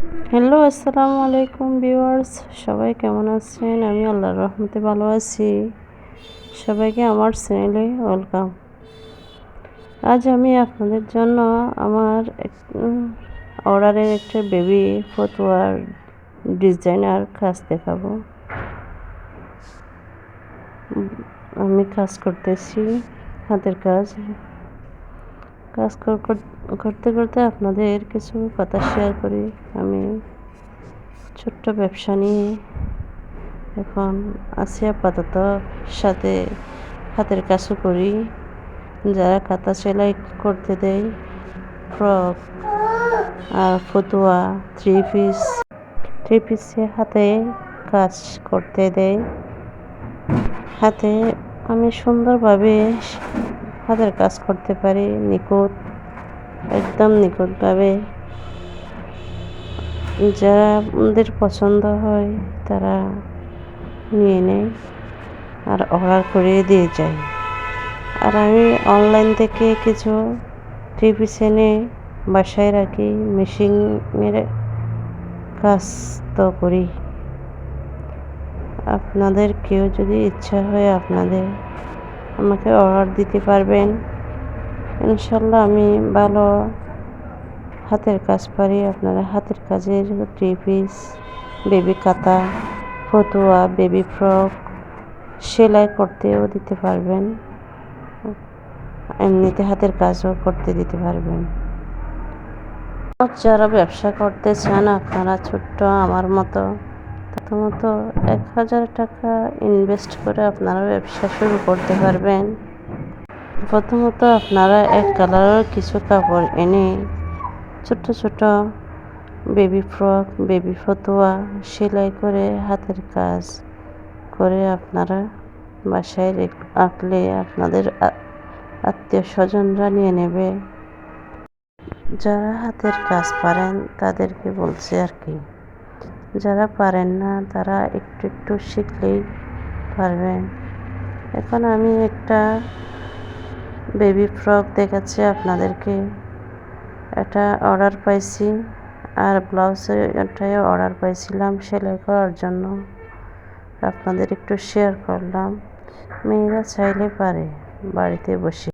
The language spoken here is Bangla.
হ্যালো, আসসালামু আলাইকুম ভিউয়ার্স। সবাই কেমন আছেন? আমি আল্লাহর রহমতে ভালো আছি। সবাইকে আমার চ্যানেলে ওয়েলকাম। আজ আমি আপনাদের জন্য আমার অর্ডারের একটা বেবি ফতুয়ার ডিজাইনার কাজ দেখাবো। আমি কাজ করতেছি, হাতের কাজ। কাজ করতে করতে আপনাদের কিছু কথা শেয়ার করি। আমি ছোট্ট ব্যবসা নিয়ে এখন আছি আপাতত, সাথে হাতের কাজও করি। যারা কাঁথা সেলাই করতে দেয়, ফ্রক আর ফতুয়া, থ্রি পিসে হাতে কাজ করতে দেয়। হাতে আমি সুন্দরভাবে হাতের কাজ করতে পারি, একদম নিখুঁতভাবে। যাদের পছন্দ হয় তারা নিয়ে নেয় আর অর্ডার করিয়ে দিয়ে যায়। আর আমি অনলাইন থেকে কিছু থ্রি পিস এনে বাসায় রাখি, মেশিনের কাজ তো করি। আপনাদের কেউ যদি ইচ্ছা হয় আপনাদের আমাকে অর্ডার দিতে পারবেন। ইনশাল্লাহ আমি ভালো হাতের কাজ পারি। আপনারা হাতের কাজের থ্রি পিস, বেবি কাঁথা, ফতুয়া, বেবি ফ্রক সেলাই করতেও দিতে পারবেন, এমনিতে হাতের কাজও করতে দিতে পারবেন। যারা ব্যবসা করতে চান আপনারা ছোট্ট আমার মতো প্রথমত 1000 টাকা ইনভেস্ট করে আপনারা ব্যবসা শুরু করতে পারবেন। প্রথমত আপনারা এক কালারের কিছু কাপড় এনে ছোট ছোট বেবি ফ্রক, বেবি ফতুয়া সেলাই করে হাতের কাজ করে আপনারা বাসায় রাখলে আপনাদের আত্মীয় স্বজনরা নিয়ে নেবে। যারা হাতের কাজ পারেন তাদেরকে বলছি আর কি, যারা পারেন না তারা একটু একটু শিখলেই পারবেন। এখন আমি একটা বেবি ফ্রক দেখাচ্ছি আপনাদেরকে। এটা অর্ডার পাইছি, আর ব্লাউজটাও অর্ডার পাইছিলাম সেলাই করার জন্য। আপনাদের একটু শেয়ার করলাম। মেয়েরা চাইলে পারে বাড়িতে বসে।